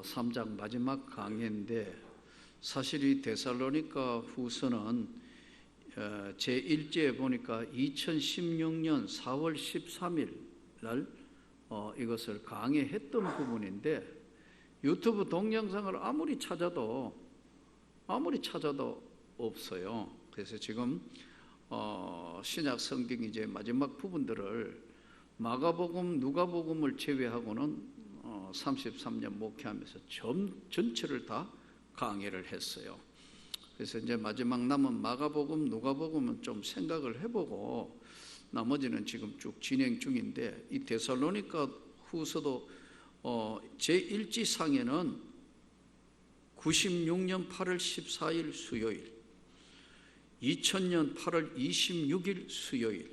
3장 마지막 강해인데, 사실 이 데살로니가 후서는 제1제에 보니까 2016년 4월 13일 날 이것을 강해했던 부분인데, 유튜브 동영상을 아무리 찾아도 없어요. 그래서 지금 신약 성경 이제 마지막 부분들을 마가복음, 누가복음을 제외하고는 33년 목회하면서 전체를 다 강해를 했어요. 그래서 이제 마지막 남은 마가복음, 누가복음은 좀 생각을 해보고 나머지는 지금 쭉 진행 중인데, 이 데살로니가 후서도 제1지상에는 96년 8월 14일 수요일, 2000년 8월 26일 수요일,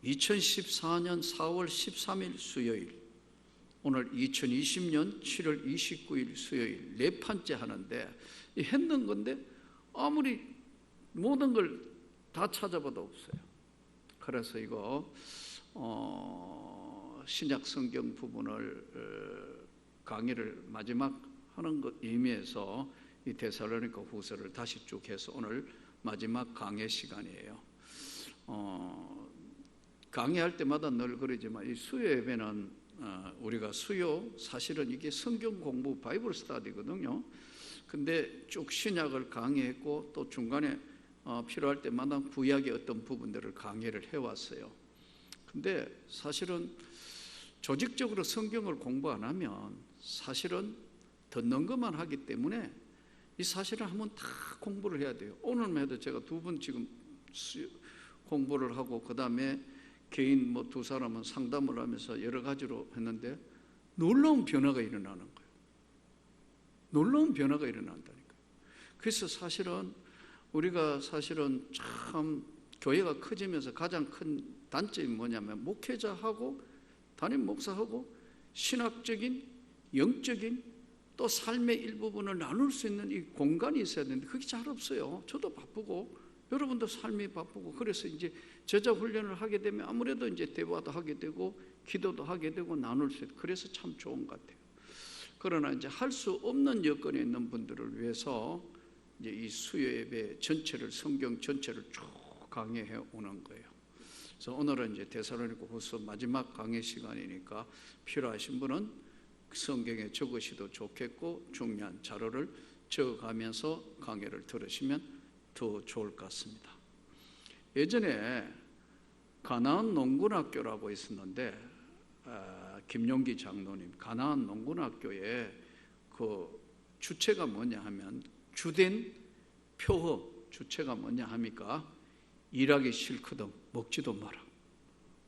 2014년 4월 13일 수요일, 오늘 2020년 7월 29일 수요일 네 판째 하는데, 했는 건데 아무리 모든 걸 다 찾아봐도 없어요. 그래서 이거 신약 성경 부분을 강의를 마지막 하는 것 의미에서 이 데살로니가 후서를 다시 쭉 해서 오늘 마지막 강의 시간이에요. 강의할 때마다 늘 그러지만 이 수요 예배는 우리가 사실은 이게 성경 공부 바이블 스터디거든요. 근데 쭉 신약을 강의했고 또 중간에 필요할 때마다 구약의 어떤 부분들을 강의를 해왔어요. 근데 사실은 조직적으로 성경을 공부 안 하면 사실은 듣는 것만 하기 때문에 이 사실을 한번 다 공부를 해야 돼요. 오늘만 해도 제가 2번 지금 공부를 하고, 그 다음에 개인 두 사람은 상담을 하면서 여러 가지로 했는데 놀라운 변화가 일어나는 거예요. 놀라운 변화가 일어난다니까요. 그래서 사실은 우리가 참 교회가 커지면서 가장 큰 단점이 뭐냐면, 목회자하고 담임 목사하고 신학적인, 영적인 또 삶의 일부분을 나눌 수 있는 이 공간이 있어야 되는데 그게 잘 없어요. 저도 바쁘고 여러분도 삶이 바쁘고, 그래서 이제 제자 훈련을 하게 되면 아무래도 이제 대화도 하게 되고 기도도 하게 되고 나눌 수 있고, 그래서 참 좋은 것 같아요. 그러나 이제 할 수 없는 여건에 있는 분들을 위해서 이제 이 수요 예배 전체를, 성경 전체를 쭉 강해해 오는 거예요. 그래서 오늘은 이제 데살로니가 후서 마지막 강해 시간이니까 필요하신 분은 성경에 적으셔도 좋겠고 중요한 자료를 적어가면서 강해를 들으시면 더 좋을 것 같습니다. 예전에 가나안 농군학교라고 있었는데, 김용기 장로님 가나안 농군학교에 그 주체가 뭐냐 하면, 주된 표어 주체가 뭐냐 합니까? 일하기 싫거든 먹지도 마라,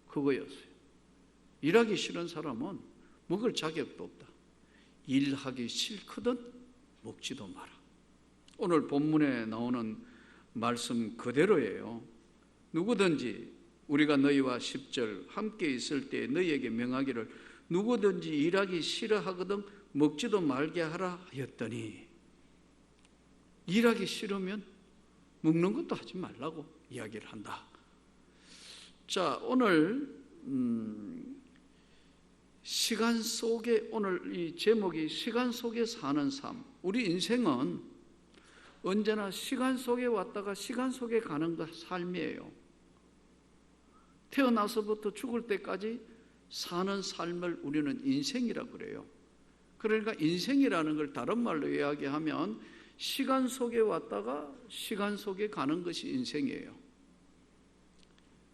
그거였어요. 일하기 싫은 사람은 먹을 자격도 없다. 일하기 싫거든 먹지도 마라. 오늘 본문에 나오는 말씀 그대로예요. 누구든지, 우리가 너희와 10절 함께 있을 때 너희에게 명하기를 누구든지 일하기 싫어하거든 먹지도 말게 하라 하였더니, 일하기 싫으면 먹는 것도 하지 말라고 이야기를 한다. 자, 오늘 시간 속에, 오늘 이 제목이 시간 속에 사는 삶. 우리 인생은 언제나 시간 속에 왔다가 시간 속에 가는 것 삶이에요. 태어나서부터 죽을 때까지 사는 삶을 우리는 인생이라고 그래요. 그러니까 인생이라는 걸 다른 말로 이야기하면 시간 속에 왔다가 시간 속에 가는 것이 인생이에요.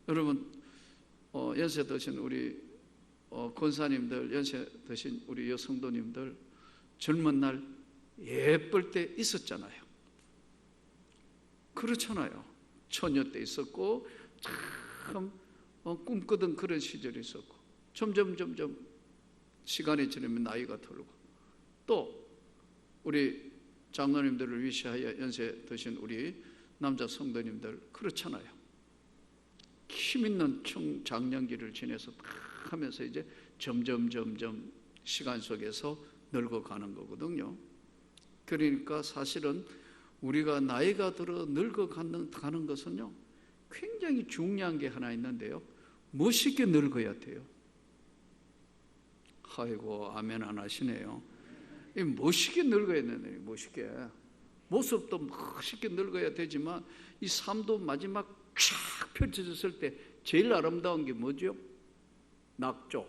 여러분, 연세 드신 우리 권사님들, 연세 드신 우리 여성도님들, 젊은 날 예쁠 때 있었잖아요. 그렇잖아요. 처녀 때 있었고 참 꿈꾸던 그런 시절이 있었고, 점점 시간이 지나면 나이가 들고, 또 우리 장로님들을 위시하여 연세 드신 우리 남자 성도님들 그렇잖아요. 힘있는 청장년기를 지내서 딱 하면서 이제 점점 시간 속에서 늙어가는 거거든요. 그러니까 사실은 우리가 나이가 들어 늙어가는 것은요, 굉장히 중요한 게 하나 있는데요, 멋있게 늙어야 돼요. 아이고 아멘 안 하시네요. 멋있게 늙어야 되네. 멋있게. 모습도 멋있게 늙어야 되지만 이 삶도 마지막 쫙 펼쳐졌을 때 제일 아름다운 게 뭐죠? 낙조.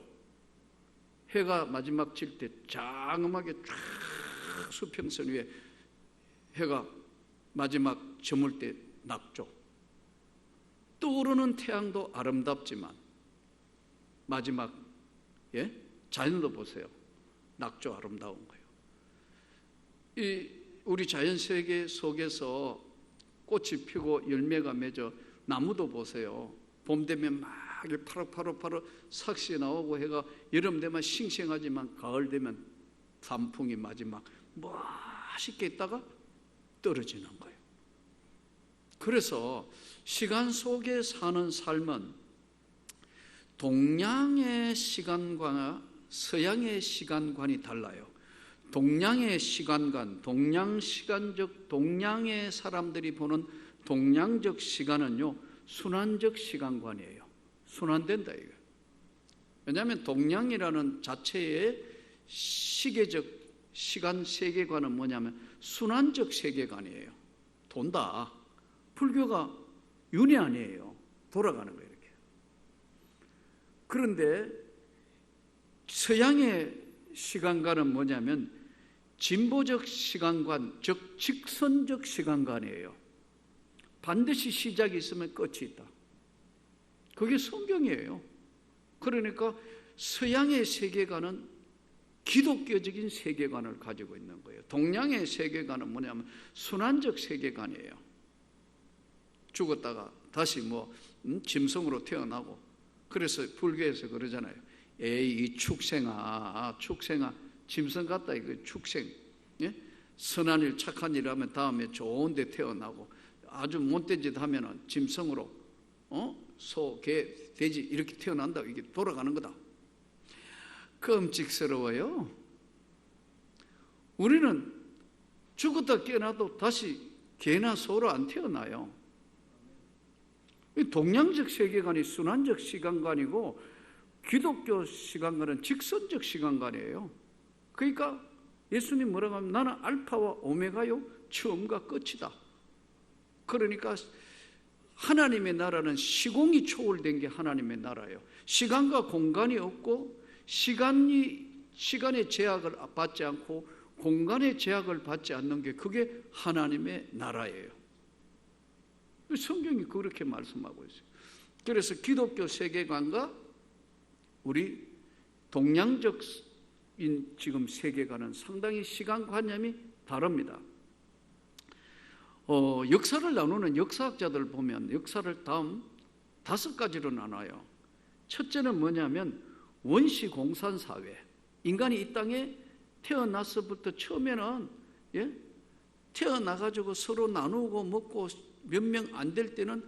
해가 마지막 질 때 장엄하게 쫙 수평선 위에 해가 마지막 저물 때 낙조. 떠오르는 태양도 아름답지만 마지막 자연도 보세요. 낙조 아름다운 거예요. 이 우리 자연 세계 속에서 꽃이 피고 열매가 맺어 나무도 보세요. 봄 되면 막 파릇파릇 삭시 나오고 해가 여름 되면 싱싱하지만 가을 되면 단풍이 마지막 멋있게 있다가 떨어지는 거예요. 그래서 시간 속에 사는 삶은 동양의 시간과 서양의 시간관이 달라요. 동양의 시간관, 동양시간적, 동양의 사람들이 보는 동양적 시간은요, 순환적 시간관이에요. 순환된다 이거. 왜냐하면 동양이라는 자체의 시계적 시간 세계관은 뭐냐면 순환적 세계관이에요. 돈다. 불교가 윤회 아니에요. 돌아가는 거예요 이렇게. 그런데 서양의 시간관은 뭐냐면 진보적 시간관, 즉 직선적 시간관이에요. 반드시 시작이 있으면 끝이 있다. 그게 성경이에요. 그러니까 서양의 세계관은 기독교적인 세계관을 가지고 있는 거예요. 동양의 세계관은 뭐냐면 순환적 세계관이에요. 죽었다가 다시 짐승으로 태어나고. 그래서 불교에서 그러잖아요. 에이 이 축생아, 짐승 같다 이거 축생. 선한 일 착한 일 하면 다음에 좋은 데 태어나고, 아주 못된 짓 하면은 짐승으로 소, 개, 돼지 이렇게 태어난다. 이게 돌아가는 거다. 끔찍스러워요. 우리는 죽었다 깨어나도 다시 개나 소로 안 태어나요. 동양적 세계관이 순환적 시간관이고 기독교 시간관은 직선적 시간관이에요. 그러니까 예수님 뭐라고 하면 나는 알파와 오메가요, 처음과 끝이다. 그러니까 하나님의 나라는 시공이 초월된 게 하나님의 나라예요. 시간과 공간이 없고 시간의 제약을 받지 않고 공간의 제약을 받지 않는 게 그게 하나님의 나라예요. 성경이 그렇게 말씀하고 있어요. 그래서 기독교 세계관과 우리 동양적인 지금 세계관은 상당히 시간관념이 다릅니다. 역사를 나누는 역사학자들 보면 역사를 다음 5가지로 나눠요. 첫째는 뭐냐면 원시공산사회. 인간이 이 땅에 태어나서부터 처음에는 태어나가지고 서로 나누고 먹고 몇 명 안 될 때는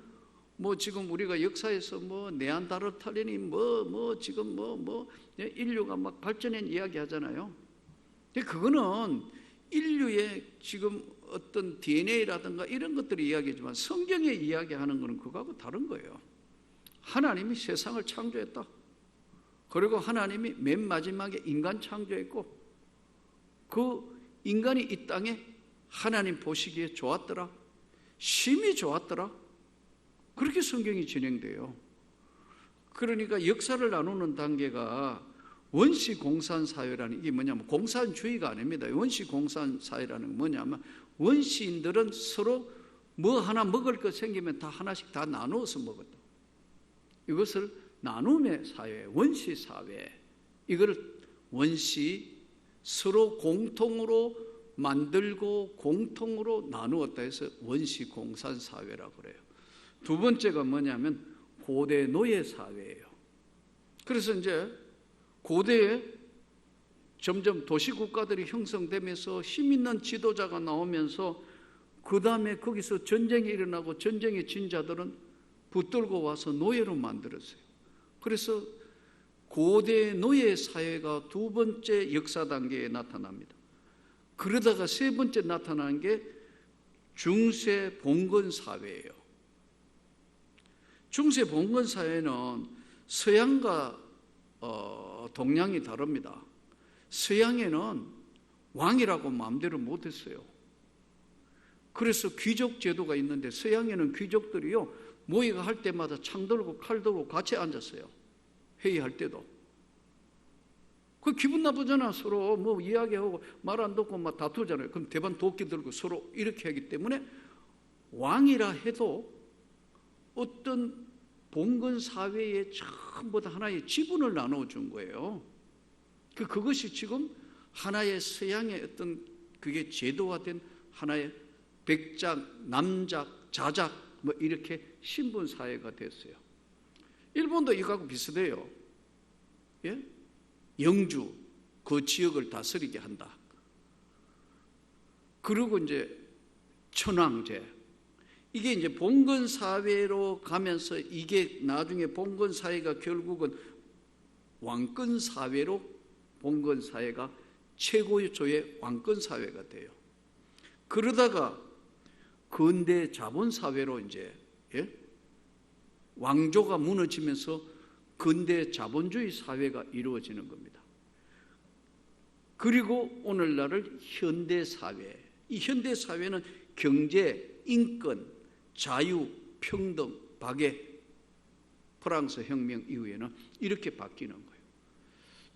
지금 우리가 역사에서 네안데르탈인이 지금 인류가 막 발전한 이야기 하잖아요. 근데 그거는 인류의 지금 어떤 DNA라든가 이런 것들을 이야기하지만 성경에 이야기하는 것은 그거하고 다른 거예요. 하나님이 세상을 창조했다. 그리고 하나님이 맨 마지막에 인간 창조했고 그 인간이 이 땅에 하나님 보시기에 좋았더라. 심히 좋았더라. 그렇게 성경이 진행돼요. 그러니까 역사를 나누는 단계가 원시공산사회라는 이게 뭐냐면 공산주의가 아닙니다. 원시공산사회라는 건 뭐냐면 원시인들은 서로 뭐 하나 먹을 것 생기면 다 하나씩 다 나누어서 먹었다. 이것을 나눔의 사회, 원시사회. 이걸 원시 서로 공통으로 만들고 공통으로 나누었다 해서 원시공산사회라고 그래요. 두 번째가 뭐냐면 고대 노예사회예요. 그래서 이제 고대에 점점 도시국가들이 형성되면서 힘있는 지도자가 나오면서 그 다음에 거기서 전쟁이 일어나고 전쟁에 진 자들은 붙들고 와서 노예로 만들었어요. 그래서 고대 노예 사회가 두 번째 역사 단계에 나타납니다. 그러다가 세 번째 나타나는 게 중세 봉건 사회예요. 중세 봉건 사회는 서양과 동양이 다릅니다. 서양에는 왕이라고 마음대로 못했어요. 그래서 귀족 제도가 있는데 서양에는 귀족들이요 모의가 할 때마다 창 들고 칼 들고 같이 앉았어요. 회의할 때도. 그 기분 나쁘잖아. 서로 뭐 이야기하고 말 안 듣고 막 다투잖아요. 그럼 대반 도끼 들고 서로 이렇게 하기 때문에 왕이라 해도 어떤 봉건 사회에 전부 다 하나의 지분을 나눠준 거예요. 그것이 지금 하나의 서양의 어떤 그게 제도화된 하나의 백작, 남작, 자작 뭐 이렇게 신분 사회가 됐어요. 일본도 이거하고 비슷해요. 예? 영주 그 지역을 다스리게 한다. 그리고 이제 천황제 이게 이제 봉건 사회로 가면서 이게 나중에 봉건 사회가 결국은 왕권 사회로 봉건 사회가 최고조의 왕권 사회가 돼요. 그러다가 근대 자본 사회로 이제 왕조가 무너지면서 근대 자본주의 사회가 이루어지는 겁니다. 그리고 오늘날을 현대 사회. 이 현대 사회는 경제, 인권, 자유, 평등, 박애, 프랑스 혁명 이후에는 이렇게 바뀌는 거예요.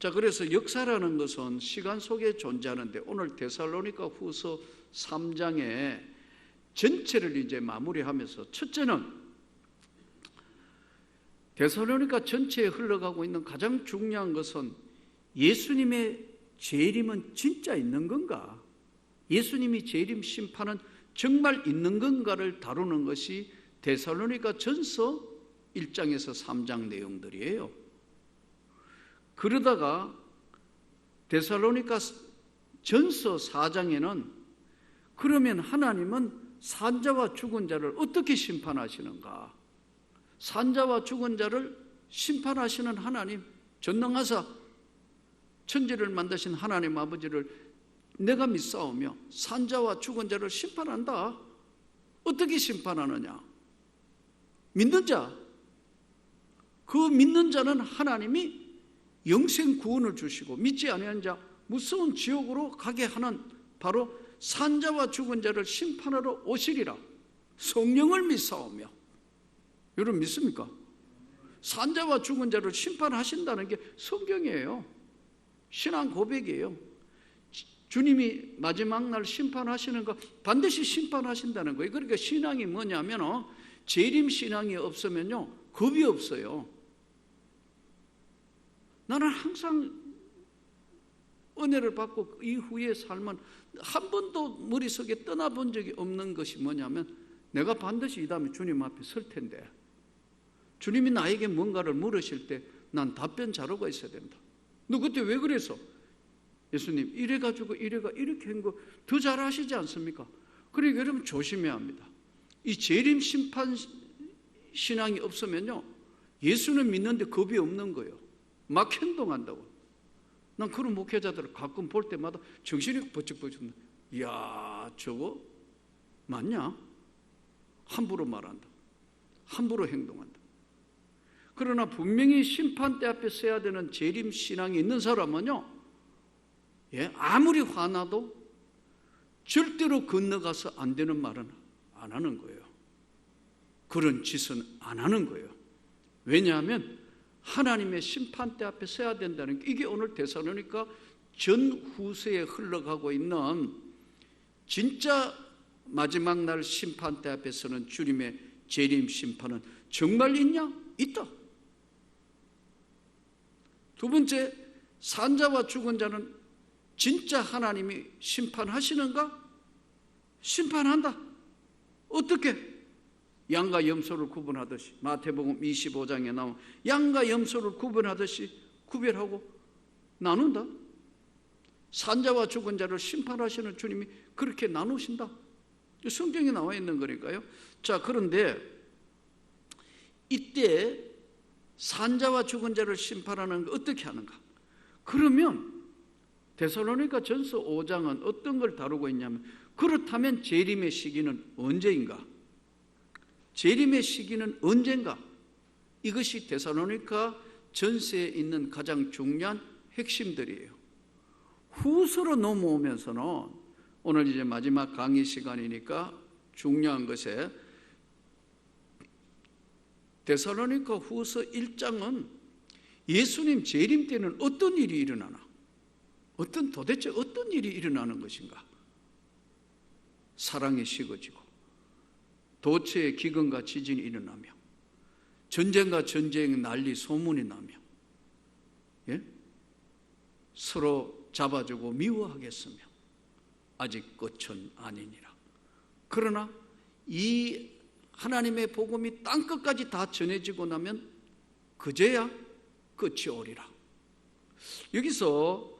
자, 그래서 역사라는 것은 시간 속에 존재하는데 오늘 데살로니가 후서 3장에 전체를 이제 마무리하면서 첫째는 데살로니가 전체에 흘러가고 있는 가장 중요한 것은 예수님의 재림은 진짜 있는 건가? 예수님이 재림 심판은 정말 있는 건가를 다루는 것이 데살로니가 전서 1장에서 3장 내용들이에요. 그러다가 데살로니가 전서 4장에는 그러면 하나님은 산자와 죽은 자를 어떻게 심판하시는가? 산자와 죽은 자를 심판하시는 하나님, 전능하사 천지를 만드신 하나님 아버지를 내가 믿사오며 산자와 죽은 자를 심판한다. 어떻게 심판하느냐? 믿는 자, 그 믿는 자는 하나님이 영생 구원을 주시고 믿지 아니한 자 무서운 지옥으로 가게 하는 바로 산자와 죽은 자를 심판하러 오시리라. 성령을 믿사오며. 여러분 믿습니까? 산자와 죽은 자를 심판하신다는 게 성경이에요. 신앙 고백이에요. 주님이 마지막 날 심판하시는 거 반드시 심판하신다는 거예요. 그러니까 신앙이 뭐냐면 재림 신앙이 없으면요 겁이 없어요. 나는 항상 은혜를 받고 이후의 삶은 한 번도 머릿속에 떠나본 적이 없는 것이 뭐냐면 내가 반드시 이 다음에 주님 앞에 설 텐데 주님이 나에게 뭔가를 물으실 때 난 답변 자료가 있어야 된다. 너 그때 왜 그랬어? 예수님 이래가지고 이렇게 한 거 더 잘하시지 않습니까? 그러니까 여러분 조심해야 합니다. 이 재림 심판 신앙이 없으면요 예수는 믿는데 겁이 없는 거예요. 막 행동한다고. 난 그런 목회자들을 가끔 볼 때마다 정신이 버쩍버쩍. 이야 저거 맞냐? 함부로 말한다. 함부로 행동한다. 그러나 분명히 심판대 앞에 서야 되는 재림 신앙이 있는 사람은요 아무리 화나도 절대로 건너가서 안 되는 말은 안 하는 거예요. 그런 짓은 안 하는 거예요. 왜냐하면 하나님의 심판대 앞에 서야 된다는 게 이게 오늘 데살로니가 전후서에 흘러가고 있는 진짜 마지막 날 심판대 앞에 서는 주님의 재림 심판은 정말 있냐? 있다. 두 번째, 산자와 죽은 자는 진짜 하나님이 심판하시는가? 심판한다. 어떻게? 양과 염소를 구분하듯이 마태복음 25장에 나온 양과 염소를 구분하듯이 구별하고 나눈다. 산자와 죽은 자를 심판하시는 주님이 그렇게 나누신다. 성경에 나와 있는 거니까요. 자, 그런데 이때 산자와 죽은 자를 심판하는 거 어떻게 하는가? 그러면 데살로니가 전서 5장은 어떤 걸 다루고 있냐면 그렇다면 재림의 시기는 언제인가? 재림의 시기는 언젠가? 이것이 데살로니가 전서에 있는 가장 중요한 핵심들이에요. 후서로 넘어오면서는 오늘 이제 마지막 강의 시간이니까 중요한 것에 데살로니가 후서 1장은 예수님 재림 때는 어떤 일이 일어나나? 도대체 어떤 일이 일어나는 것인가? 사랑이 식어지고 도처에 기근과 지진이 일어나며 전쟁과 전쟁 난리 소문이 나며 서로 잡아주고 미워하겠으며 아직 끝은 아니니라. 그러나 이 하나님의 복음이 땅끝까지 다 전해지고 나면 그제야 끝이 오리라. 여기서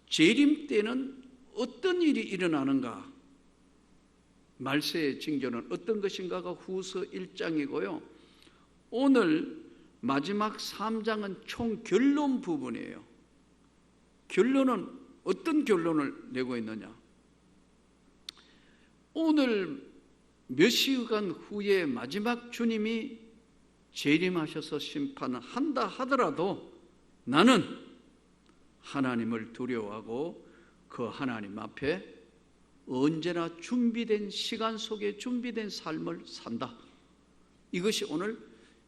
재림 때는 어떤 일이 일어나는가? 말세의 징조는 어떤 것인가가 후서 1장이고요. 오늘 마지막 3장은 총 결론 부분이에요. 결론은 어떤 결론을 내고 있느냐? 오늘 몇 시간 후에 마지막 주님이 재림하셔서 심판한다 하더라도 나는 하나님을 두려워하고 그 하나님 앞에 언제나 준비된 시간 속에 준비된 삶을 산다. 이것이 오늘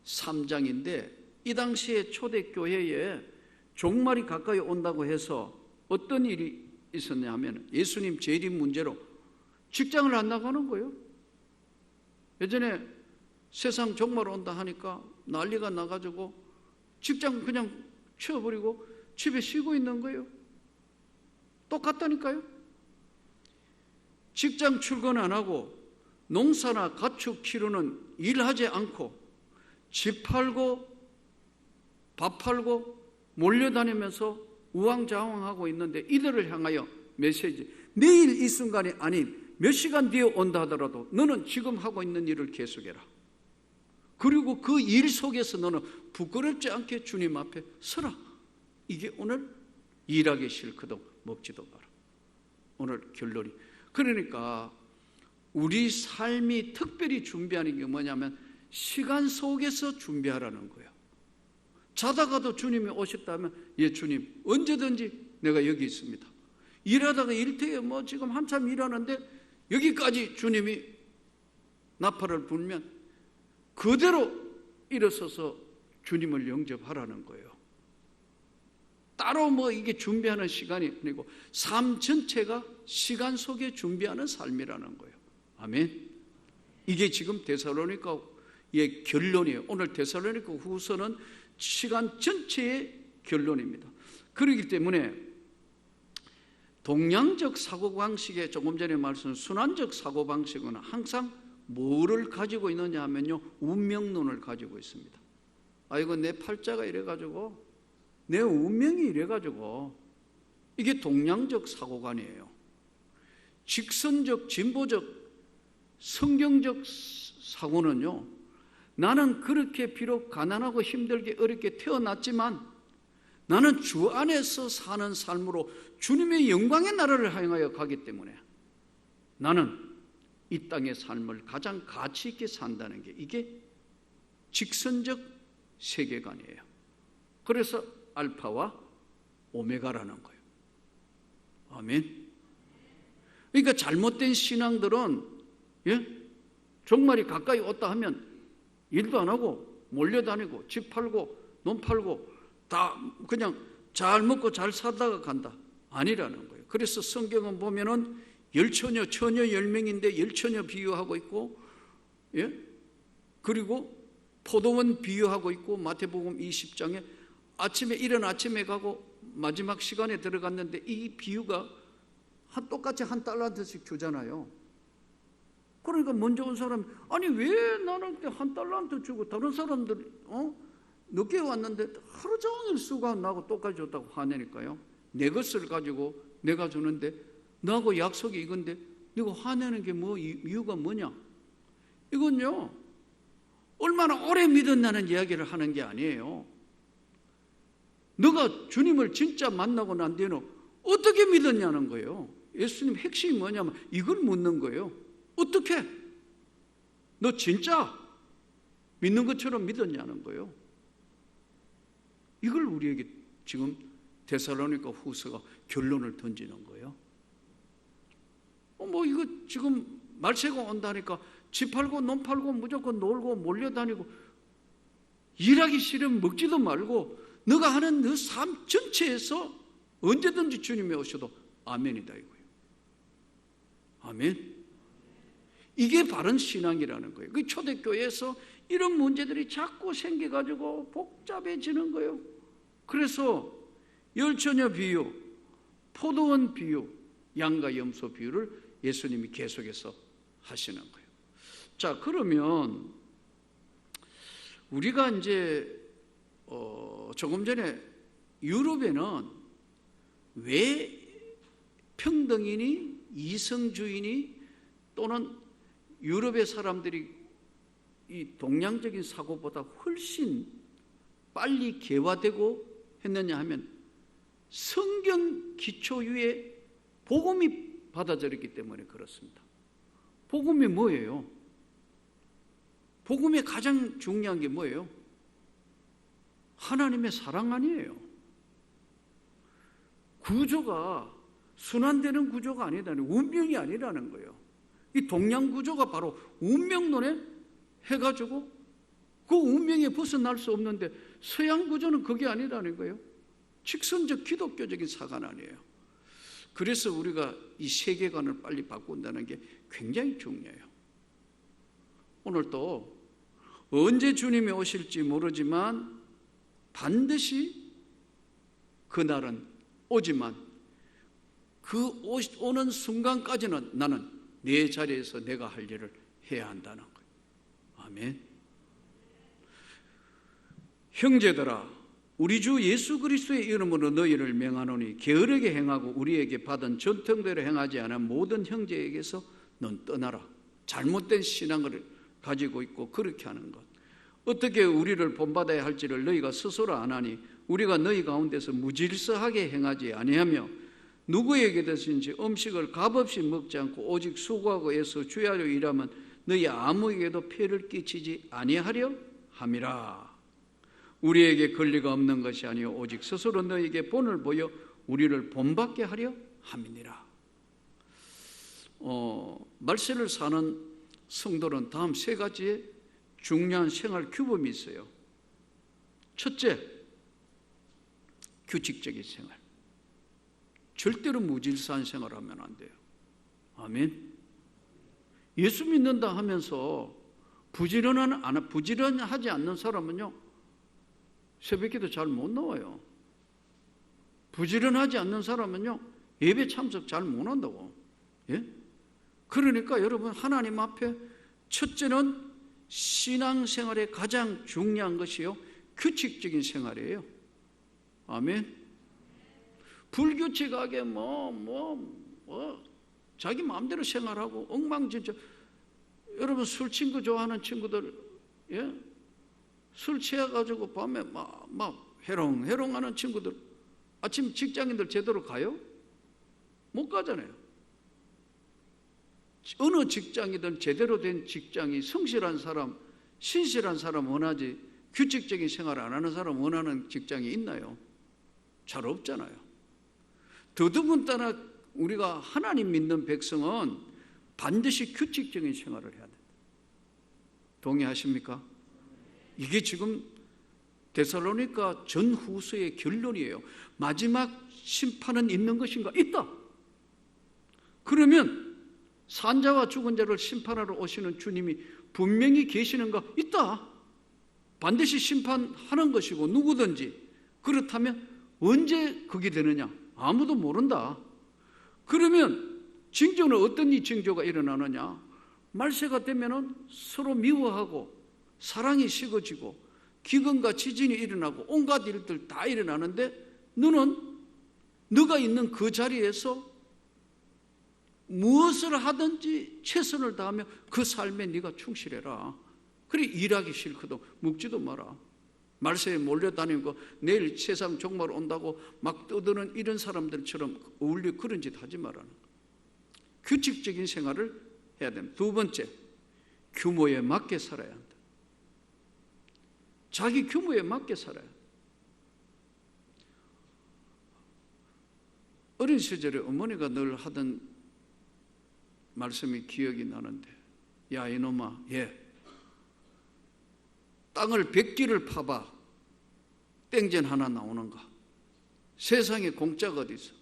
3장인데 이 당시에 초대교회에 종말이 가까이 온다고 해서 어떤 일이 있었냐 하면 예수님 재림 문제로 직장을 안 나가는 거예요. 예전에 세상 종말 온다 하니까 난리가 나가지고 직장 그냥 치워버리고 집에 쉬고 있는 거예요. 똑같다니까요. 직장 출근 안 하고 농사나 가축 키우는 일하지 않고 집 팔고 밥 팔고 몰려다니면서 우왕좌왕하고 있는데 이들을 향하여 메시지, 내일 이 순간이 아닌 몇 시간 뒤에 온다 하더라도 너는 지금 하고 있는 일을 계속해라. 그리고 그 일 속에서 너는 부끄럽지 않게 주님 앞에 서라. 이게 오늘 일하기 싫거든 먹지도 마라. 오늘 결론이. 그러니까 우리 삶이 특별히 준비하는 게 뭐냐면 시간 속에서 준비하라는 거예요. 자다가도 주님이 오셨다면 예 주님 언제든지 내가 여기 있습니다. 일하다가 일터에 지금 한참 일하는데 여기까지 주님이 나팔을 불면 그대로 일어서서 주님을 영접하라는 거예요. 따로 이게 준비하는 시간이 아니고 삶 전체가 시간 속에 준비하는 삶이라는 거예요. 아멘. 이게 지금 데살로니가의 결론이에요. 오늘 데살로니가 후서는 시간 전체의 결론입니다. 그렇기 때문에 동양적 사고방식에 조금 전에 말씀 순환적 사고방식은 항상 뭐를 가지고 있느냐 하면요 운명론을 가지고 있습니다. 이거 내 팔자가 이래가지고 내 운명이 이래가지고 이게 동양적 사고관이에요. 직선적 진보적 성경적 사고는요 나는 그렇게 비록 가난하고 힘들게 어렵게 태어났지만 나는 주 안에서 사는 삶으로 주님의 영광의 나라를 향하여 가기 때문에 나는 이 땅의 삶을 가장 가치 있게 산다는 게 이게 직선적 세계관이에요. 그래서 알파와 오메가라는 거예요. 아멘. 그러니까 잘못된 신앙들은 종말이 가까이 왔다 하면 일도 안 하고 몰려다니고 집 팔고 논 팔고 다 그냥 잘 먹고 잘 살다가 간다. 아니라는 거예요. 그래서 성경은 보면은 열처녀, 처녀 10명인데 열처녀 비유하고 있고 그리고 포도원 비유하고 있고 마태복음 20장에 아침에 이른 아침에 가고 마지막 시간에 들어갔는데 이 비유가 똑같이 한 달란트씩 주잖아요. 그러니까 먼저 온 사람이 아니 왜 나는 한 달란트 주고 다른 사람들 늦게 왔는데 하루 종일 수고 안 나고 똑같이 줬다고 화내니까요. 내 것을 가지고 내가 주는데 나하고 약속이 이건데 네가 화내는 게 이유가 뭐냐? 이건요 얼마나 오래 믿었냐는 이야기를 하는 게 아니에요. 너가 주님을 진짜 만나고 난 뒤에는 어떻게 믿었냐는 거예요. 예수님 핵심이 뭐냐면 이걸 묻는 거예요. 어떻게? 너 진짜 믿는 것처럼 믿었냐는 거예요. 이걸 우리에게 지금 데살로니가 후서가 결론을 던지는 거예요. 뭐 이거 지금 말세가 온다니까 집 팔고 논 팔고 무조건 놀고 몰려다니고 일하기 싫으면 먹지도 말고 너가 하는 그 삶 전체에서 언제든지 주님이 오셔도 아멘이다 이거예요. 아멘. 이게 바른 신앙이라는 거예요. 그 초대교회에서 이런 문제들이 자꾸 생겨가지고 복잡해지는 거예요. 그래서 열처녀 비유, 포도원 비유, 양과 염소 비유를 예수님이 계속해서 하시는 거예요. 자, 그러면 우리가 이제 조금 전에 유럽에는 왜 평등이니 이성주의니 또는 유럽의 사람들이 이 동양적인 사고보다 훨씬 빨리 개화되고 했느냐 하면 성경 기초 위에 복음이 받아들였기 때문에 그렇습니다. 복음이 뭐예요? 복음의 가장 중요한 게 뭐예요? 하나님의 사랑 아니에요. 구조가 순환되는 구조가 아니라는, 운명이 아니라는 거예요. 이 동양 구조가 바로 운명론에 해가지고 그 운명에 벗어날 수 없는데 서양 구조는 그게 아니라는 거예요. 직선적 기독교적인 사관 아니에요. 그래서 우리가 이 세계관을 빨리 바꾼다는 게 굉장히 중요해요. 오늘도 언제 주님이 오실지 모르지만 반드시 그날은 오지만 그 오는 순간까지는 나는 내 자리에서 내가 할 일을 해야 한다는 거예요. 아멘. 형제들아, 우리 주 예수 그리스도의 이름으로 너희를 명하노니 게으르게 행하고 우리에게 받은 전통대로 행하지 않은 모든 형제에게서 넌 떠나라. 잘못된 신앙을 가지고 있고 그렇게 하는 것. 어떻게 우리를 본받아야 할지를 너희가 스스로 아나니 우리가 너희 가운데서 무질서하게 행하지 아니하며 누구에게든지 음식을 값없이 먹지 않고 오직 수고하고 애써 주야로 일하면 너희 아무에게도 폐를 끼치지 아니하려 함이라. 우리에게 권리가 없는 것이 아니요 오직 스스로 너희에게 본을 보여 우리를 본받게 하려 함이니라. 말세를 사는 성도는 다음 세 가지의 중요한 생활 규범이 있어요. 첫째, 규칙적인 생활. 절대로 무질서한 생활하면 안 돼요. 아멘. 예수 믿는다 하면서 부지런하지 않는 사람은요 새벽기도 잘 못 나와요. 부지런하지 않는 사람은요 예배 참석 잘 못 한다고. 예? 그러니까 여러분 하나님 앞에 첫째는 신앙생활의 가장 중요한 것이요 규칙적인 생활이에요. 아멘. 불규칙하게 자기 마음대로 생활하고 엉망진창. 여러분 술 친구 좋아하는 친구들, 예? 술 취해가지고 밤에 막 해롱해롱하는 친구들 아침 직장인들 제대로 가요? 못 가잖아요. 어느 직장이든 제대로 된 직장이 성실한 사람, 신실한 사람 원하지 규칙적인 생활 안 하는 사람 원하는 직장이 있나요? 잘 없잖아요. 더더군다나 우리가 하나님 믿는 백성은 반드시 규칙적인 생활을 해야 된다. 동의하십니까? 이게 지금 데살로니가 전후서의 결론이에요. 마지막 심판은 있는 것인가? 있다. 그러면 산자와 죽은 자를 심판하러 오시는 주님이 분명히 계시는가? 있다. 반드시 심판하는 것이고 누구든지. 그렇다면 언제 그게 되느냐? 아무도 모른다. 그러면 징조는 어떤 징조가 일어나느냐? 말세가 되면은 서로 미워하고 사랑이 식어지고 기근과 지진이 일어나고 온갖 일들 다 일어나는데 너는 너가 있는 그 자리에서 무엇을 하든지 최선을 다하며 그 삶에 네가 충실해라. 그래 일하기 싫거든 묵지도 마라. 말세에 몰려다니고 내일 세상 종말 온다고 막 떠드는 이런 사람들처럼 어울려 그런 짓 하지 말라는 거예요. 규칙적인 생활을 해야 됩니다. 두 번째, 규모에 맞게 살아야 한다. 자기 규모에 맞게 살아야 한다. 어린 시절에 어머니가 늘 하던 말씀이 기억이 나는데, 야 이놈아, 땅을 100기를 파봐. 땡전 하나 나오는가? 세상에 공짜가 어디 있어?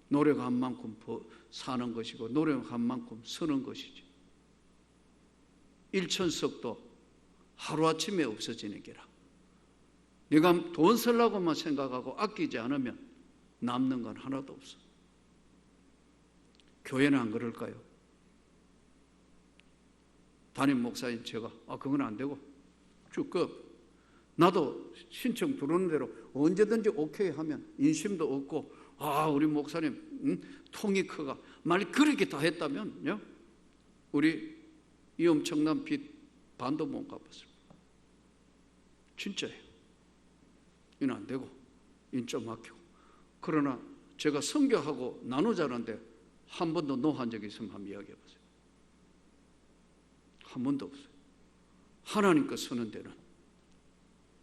노력한 만큼 사는 것이고 노력한 만큼 쓰는 것이지. 일천석도 하루아침에 없어지는 게라. 네가 돈 쓰려고만 생각하고 아끼지 않으면 남는 건 하나도 없어. 교회는 안 그럴까요? 담임 목사님 제가 그건 안 되고 쭉 나도 신청 들어오는 대로 언제든지 오케이 하면 인심도 없고, 우리 목사님 통이 크가 만약 그렇게 다 했다면 우리 이 엄청난 빚 반도 못 갚았을 거예요. 진짜예요. 이는 안 되고 인 좀 아끼고. 그러나 제가 선교하고 나누자는데 한 번도 노한 적이 있으면 한번 이야기해 보세요. 한 번도 없어요. 하나님께 서는 데는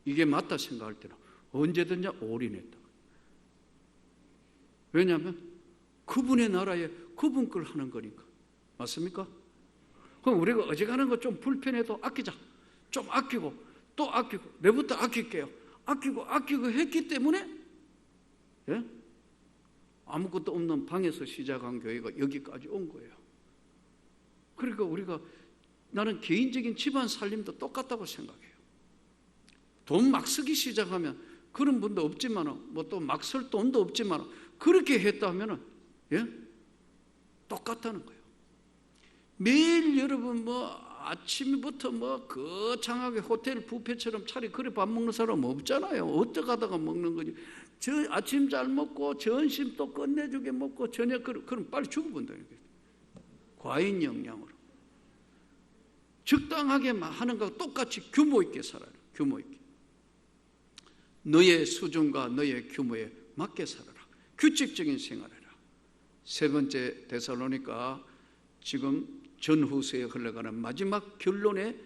이게 맞다 생각할 때는 언제든지 올인했다. 왜냐하면 그분의 나라에 그분 걸 하는 거니까. 맞습니까? 그럼 우리가 어지간한 거 좀 불편해도 아끼자. 좀 아끼고 또 아끼고 내부터 아낄게요. 아끼고 했기 때문에 아무것도 없는 방에서 시작한 교회가 여기까지 온 거예요. 그러니까 우리가 나는 개인적인 집안 살림도 똑같다고 생각해요. 돈 막 쓰기 시작하면 그런 분도 없지만 뭐 또 막 쓸 돈도 없지만 그렇게 했다면 똑같다는 거예요. 매일 여러분 아침부터 거창하게 호텔 뷔페처럼 차라리 그래 밥 먹는 사람 없잖아요. 어떻게 하다가 먹는 거지. 저 아침 잘 먹고 점심 또 끝내주게 먹고 저녁 그럼 빨리 죽어본다는 거예요. 과잉 영양으로. 적당하게 하는 것과 똑같이 규모 있게 살아요. 규모 있게. 너의 수준과 너의 규모에 맞게 살아라. 규칙적인 생활해라. 세 번째 데살로니가 지금 전후세에 흘러가는 마지막 결론에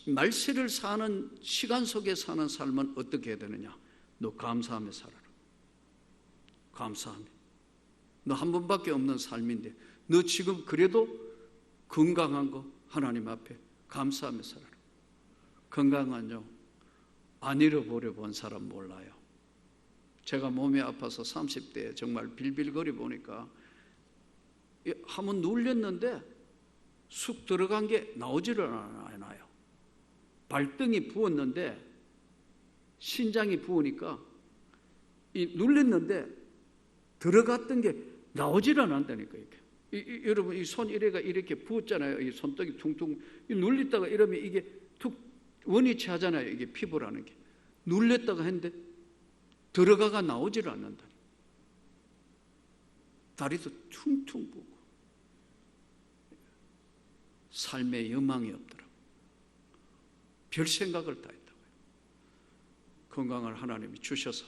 말세를 사는 시간 속에 사는 삶은 어떻게 해야 되느냐? 너 감사하며 살아라. 감사하며. 너 한 번밖에 없는 삶인데 너 지금 그래도 건강한 거 하나님 앞에 감사하며 살아라. 건강한요 안 잃어버려 본 사람 몰라요. 제가 몸이 아파서 30대에 정말 빌빌거리 보니까 한번 눌렸는데 쑥 들어간 게 나오지를 않아요. 발등이 부었는데 신장이 부으니까 눌렸는데 들어갔던 게 나오지를 않는다니까. 여러분 이 손 이렇게 부었잖아요. 이 손등이 퉁퉁 눌렸다가 이러면 이게 툭 원위치 하잖아요. 이게 피부라는 게 눌렸다가 했는데 들어가가 나오지를 않는다. 다리도 퉁퉁 부고 삶에 여망이 없더라고요. 별 생각을 다 했다고요. 건강을 하나님이 주셔서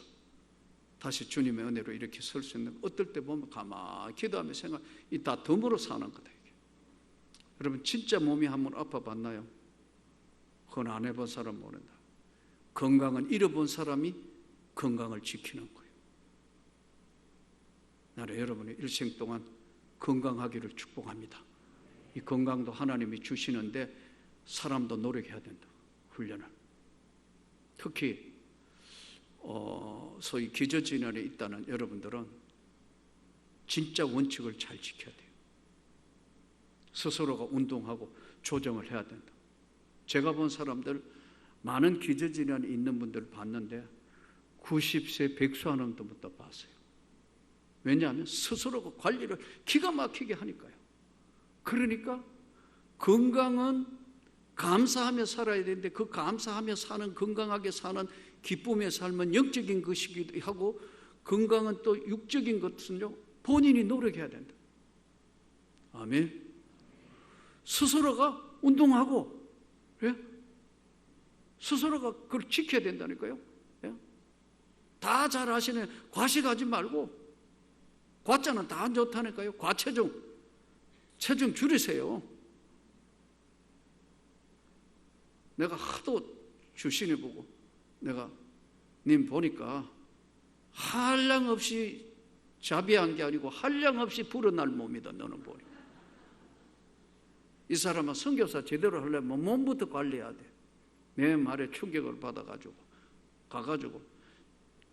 다시 주님의 은혜로 이렇게 설 수 있는, 어떨 때 보면 가만히 기도하며 생각, 이 다 덤으로 사는 거다 이게. 여러분 진짜 몸이 한번 아파봤나요? 그건 안 해본 사람 모른다. 건강은 잃어본 사람이 건강을 지키는 거예요. 나는 여러분의 일생 동안 건강하기를 축복합니다. 이 건강도 하나님이 주시는데 사람도 노력해야 된다. 훈련을. 특히 소위 기저질환에 있다는 여러분들은 진짜 원칙을 잘 지켜야 돼요. 스스로가 운동하고 조정을 해야 된다. 제가 본 사람들 많은 기저질환이 있는 분들 봤는데 90세 백수하는 분부터 봤어요. 왜냐하면 스스로가 관리를 기가 막히게 하니까요. 그러니까 건강은 감사하며 살아야 되는데 그 감사하며 사는, 건강하게 사는 기쁨의 삶은 영적인 것이기도 하고, 건강은 또 육적인 것은요 본인이 노력해야 된다. 아멘. 스스로가 운동하고 스스로가 그걸 지켜야 된다니까요. 다 잘 아시는 과식하지 말고, 과자는 다 안 좋다니까요. 과체중, 체중 줄이세요. 내가 하도 주신이 보고 내가 님 보니까 한량없이 자비한 게 아니고 한량없이 불어날 몸이다. 너는 보니. 이 사람은 선교사 제대로 하려면 몸부터 관리해야 돼. 내 말에 충격을 받아가지고 가가지고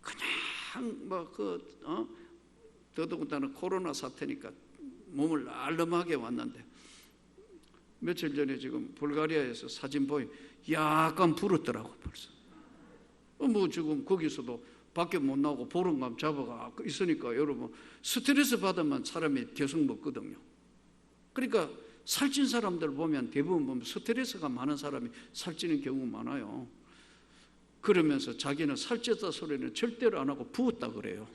그냥 더더군다나 코로나 사태니까 몸을 날름하게 왔는데 며칠 전에 지금 불가리아에서 사진 보이 약간 불었더라고 벌써. 지금 거기서도 밖에 못 나오고 보름감 잡아가 있으니까 여러분 스트레스 받으면 사람이 계속 먹거든요. 그러니까 살찐 사람들 보면 대부분 보면 스트레스가 많은 사람이 살찌는 경우 많아요. 그러면서 자기는 살쪘다 소리는 절대로 안 하고 부었다 그래요.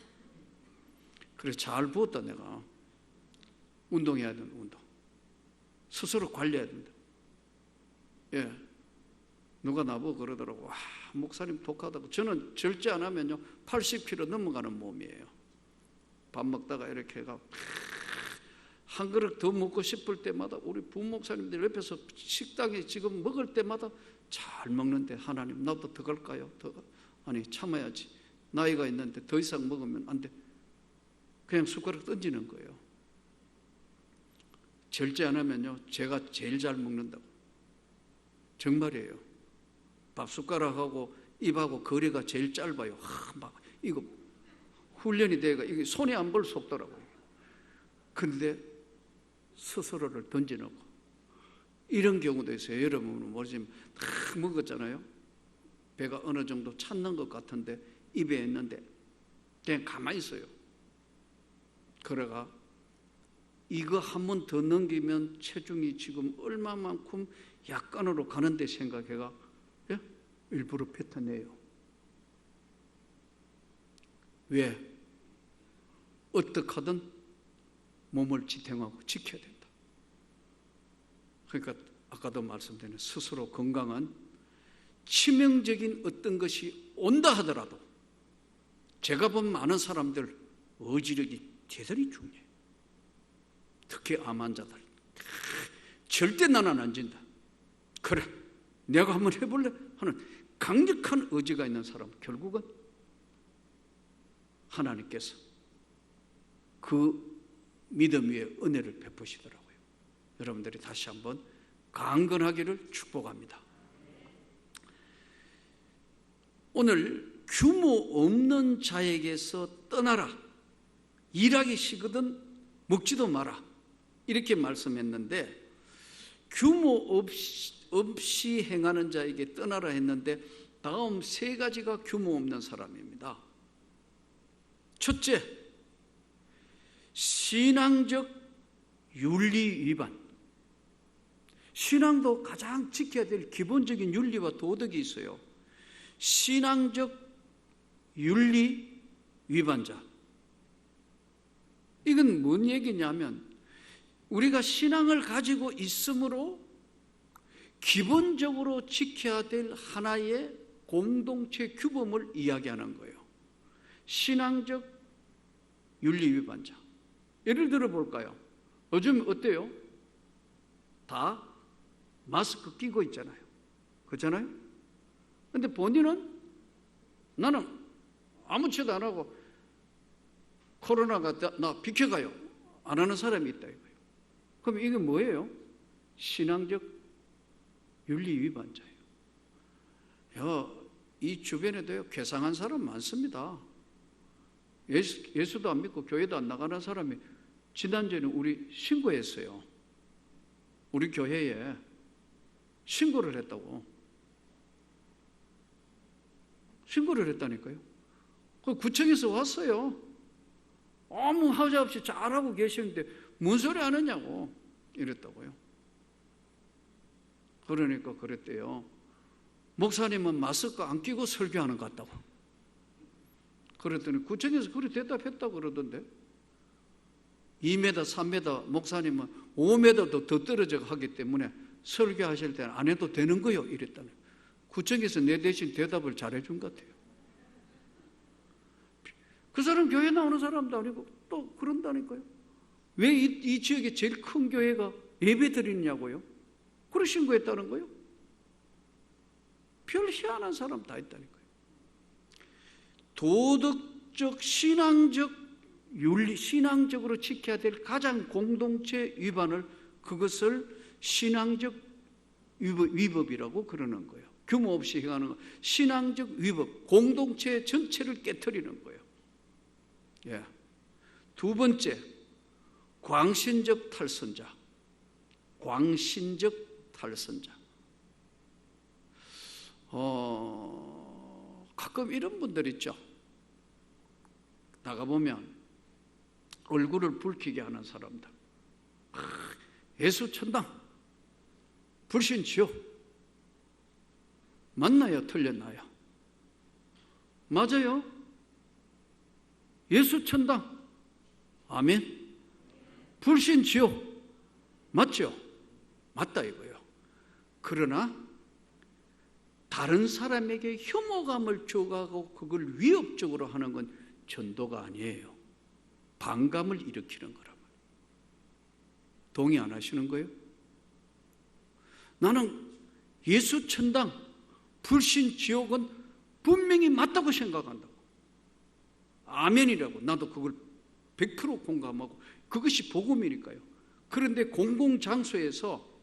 그래서 잘 부었다 내가. 운동해야 된다. 운동. 스스로 관리해야 된다. 예. 누가 나보고 그러더라고. 와, 목사님 독하다고. 저는 절제 안 하면요 80kg 넘어가는 몸이에요. 밥 먹다가 이렇게 해가 한 그릇 더 먹고 싶을 때마다 우리 부목사님들 옆에서 식당에 지금 먹을 때마다 잘 먹는데 하나님 나도 더 갈까요? 아니 참아야지. 나이가 있는데 더 이상 먹으면 안 돼. 그냥 숟가락 던지는 거예요. 절제 안 하면요 제가 제일 잘 먹는다고. 정말이에요. 밥 숟가락하고 입하고 거리가 제일 짧아요. 막 이거 훈련이 돼가 이게 손이 안 벌 속더라고요. 근데 스스로를 던지는 거. 이런 경우도 있어요. 여러분은 모르지만 다 먹었잖아요. 배가 어느 정도 찼는 것 같은데 입에 있는데 그냥 가만히 있어요. 그래가 이거 한 번 더 넘기면 체중이 지금 얼마만큼 약간으로 가는데 생각해가 일부러 뱉어내요. 왜? 어떻게 하든 몸을 지탱하고 지켜야 된다. 그러니까 아까도 말씀드린 스스로 건강한 치명적인 어떤 것이 온다 하더라도 제가 본 많은 사람들 의지력이 대단히 중요해요. 특히 암 환자들. 절대 나는 안 진다. 그래 내가 한번 해볼래 하는 강력한 의지가 있는 사람 결국은 하나님께서 그 믿음 위에 은혜를 베푸시더라고요. 여러분들이 다시 한번 강건하기를 축복합니다. 오늘 규모 없는 자에게서 떠나라. 일하기 싫거든 먹지도 마라. 이렇게 말씀했는데 규모 없이 행하는 자에게 떠나라 했는데 다음 세 가지가 규모 없는 사람입니다. 첫째, 신앙적 윤리 위반. 신앙도 가장 지켜야 될 기본적인 윤리와 도덕이 있어요. 신앙적 윤리 위반자. 이건 뭔 얘기냐면 우리가 신앙을 가지고 있으므로 기본적으로 지켜야 될 하나의 공동체 규범을 이야기하는 거예요. 신앙적 윤리 위반자. 예를 들어 볼까요? 요즘 어때요? 다 마스크 끼고 있잖아요. 그렇잖아요? 근데 본인은 나는 아무 짓도 안 하고 코로나가 나 비켜가요. 안 하는 사람이 있다 이거예요. 그럼 이게 뭐예요? 신앙적 윤리 위반자예요. 이 주변에도요 괴상한 사람 많습니다. 예수도 안 믿고 교회도 안 나가는 사람이 지난주에 우리 신고했어요. 우리 교회에 신고를 했다고. 신고를 했다니까요. 그 구청에서 왔어요. 아무 하자 없이 잘하고 계시는데 뭔 소리 하느냐고 이랬다고요. 그러니까 그랬대요. 목사님은 마스크 안 끼고 설교하는 것 같다고. 그랬더니 구청에서 그렇게 대답했다고 그러던데 2m, 3m 목사님은 5m도 더 떨어져 하기 때문에 설교하실 때는 안 해도 되는 거요 이랬다는. 구청에서 내 대신 대답을 잘해준 것 같아요. 그 사람 교회 나오는 사람도 아니고 또 그런다니까요. 왜 이 지역에 제일 큰 교회가 예배 드리냐고요? 그걸 신고했다는 거예요. 별 희한한 사람 다 있다니까요. 도덕적 신앙적 신앙적으로 지켜야 될 가장 공동체 위반을, 그것을 신앙적 위법이라고 그러는 거예요. 규모 없이 행하는 거, 신앙적 위법, 공동체 전체를 깨트리는 거예요. 예. 두 번째, 광신적 탈선자. 광신적 탈선자. 가끔 이런 분들 있죠. 나가보면 얼굴을 붉히게 하는 사람들. 예수 천당, 불신 지옥. 맞나요? 틀렸나요? 맞아요. 예수 천당, 아멘. 불신 지옥, 맞죠? 맞다 이거예요. 그러나 다른 사람에게 혐오감을 줘가고 그걸 위협적으로 하는 건 전도가 아니에요. 반감을 일으키는 거란 말이에요. 동의 안 하시는 거예요? 나는 예수 천당, 불신 지옥은 분명히 맞다고 생각한다고. 아멘이라고. 나도 그걸 100% 공감하고, 그것이 복음이니까요. 그런데 공공장소에서,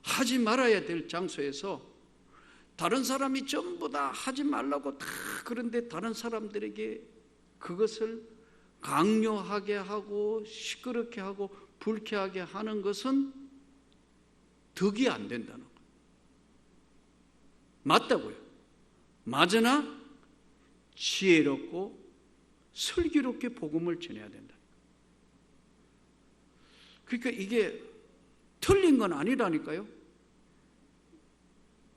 하지 말아야 될 장소에서 다른 사람이 전부 다 하지 말라고 다, 그런데 다른 사람들에게 그것을 강요하게 하고 시끄럽게 하고 불쾌하게 하는 것은 덕이 안 된다는 거예요. 맞다고요. 맞으나 지혜롭고 슬기롭게 복음을 전해야 된다. 그러니까 이게 틀린 건 아니라니까요.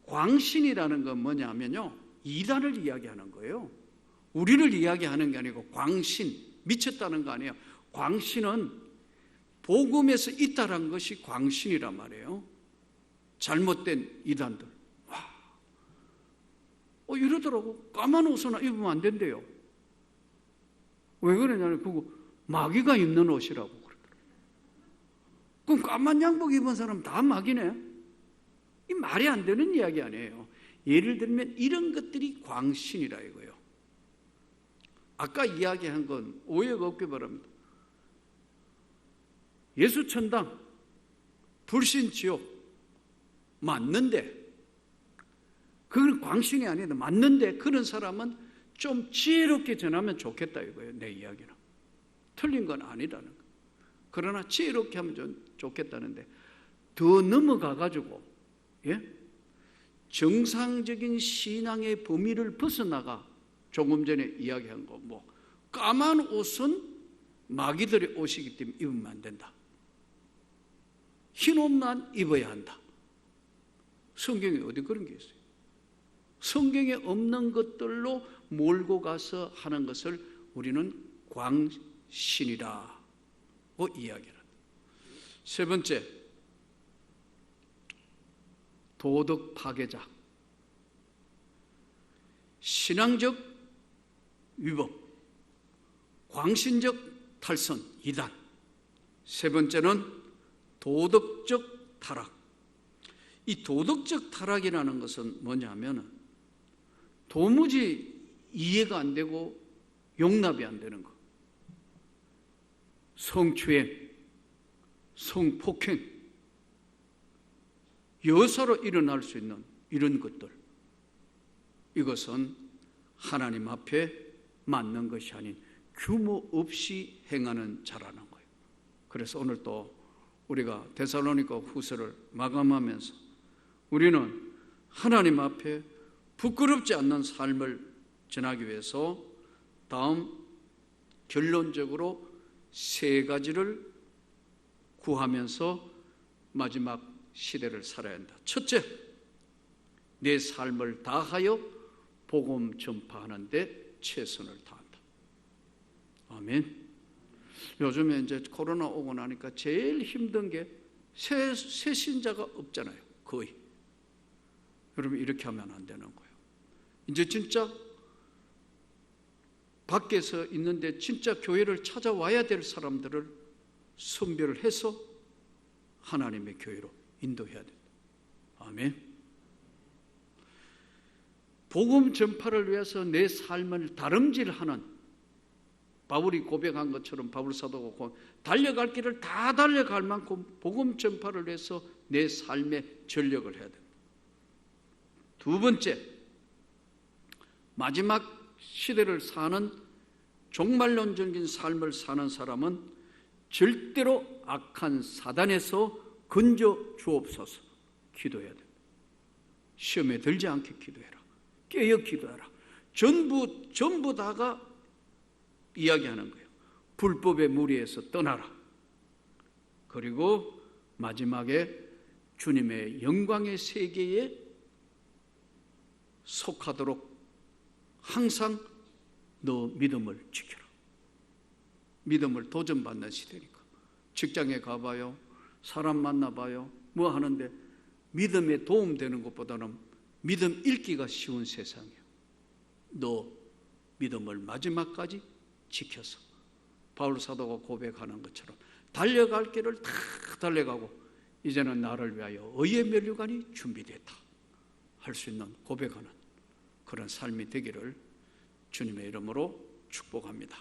광신이라는 건 뭐냐면요, 이단을 이야기하는 거예요. 우리를 이야기하는 게 아니고 광신, 미쳤다는 거 아니에요. 광신은 복음에서 있다는 것이 광신이란 말이에요. 잘못된 이단들. 이러더라고. 까만 옷은 입으면 안 된대요. 왜 그러냐면 그거 마귀가 입는 옷이라고 그러더라고. 그럼 까만 양복 입은 사람 다 마귀네? 이 말이 안 되는 이야기 아니에요. 예를 들면 이런 것들이 광신이라 이거예요. 아까 이야기한 건 오해가 없게 바랍니다. 예수 천당, 불신 지옥 맞는데, 그건 광신이 아니다. 맞는데 그런 사람은 좀 지혜롭게 전하면 좋겠다 이거예요. 내 이야기는. 틀린 건 아니라는 거예요. 그러나 지혜롭게 하면 좀 좋겠다는데, 더 넘어가가지고, 예? 정상적인 신앙의 범위를 벗어나가, 조금 전에 이야기한 거, 까만 옷은 마귀들의 옷이기 때문에 입으면 안 된다. 흰 옷만 입어야 한다. 성경에 어디 그런 게 있어요? 성경에 없는 것들로 몰고 가서 하는 것을 우리는 광신이라고 이야기합니다. 세 번째, 도덕 파괴자. 신앙적 위법, 광신적 탈선, 이단. 세 번째는 도덕적 타락. 이 도덕적 타락이라는 것은 뭐냐면 도무지 이해가 안 되고 용납이 안 되는 것. 성추행, 성폭행, 여사로 일어날 수 있는 이런 것들. 이것은 하나님 앞에 맞는 것이 아닌 규모 없이 행하는 자라는 거예요. 그래서 오늘 또 우리가 데살로니가 후서를 마감하면서 우리는 하나님 앞에 부끄럽지 않는 삶을 전하기 위해서 다음 결론적으로 세 가지를 구하면서 마지막 시대를 살아야 한다. 첫째, 내 삶을 다하여 복음 전파하는 데 최선을 다한다. 아멘. 요즘에 이제 코로나 오고 나니까 제일 힘든 게 새 신자가 없잖아요. 거의. 여러분 이렇게 하면 안 되는 거예요. 이제 진짜 밖에서 있는데 진짜 교회를 찾아와야 될 사람들을 선별을 해서 하나님의 교회로 인도해야 된다. 아멘. 복음 전파를 위해서 내 삶을 다름질하는 바울이 고백한 것처럼 바울 사도가 달려갈 길을 다 달려갈 만큼 복음 전파를 해서 내 삶에 전력을 해야 됩니다. 두 번째, 마지막 시대를 사는 종말론적인 삶을 사는 사람은 절대로 악한 사단에서 건져 주옵소서 기도해야 됩니다. 시험에 들지 않게 기도해라. 깨어 기도해라. 전부 다가 이야기하는 거예요. 불법의 무리에서 떠나라. 그리고 마지막에 주님의 영광의 세계에 속하도록 항상 너 믿음을 지켜라. 믿음을 도전받는 시대니까. 직장에 가봐요. 사람 만나봐요. 뭐 하는데 믿음에 도움되는 것보다는 믿음 잃기가 쉬운 세상이에요. 너 믿음을 마지막까지 지켜서 바울 사도가 고백하는 것처럼 달려갈 길을 다 달려가고 이제는 나를 위하여 의의 면류관이 준비됐다 할 수 있는 고백하는 그런 삶이 되기를 주님의 이름으로 축복합니다.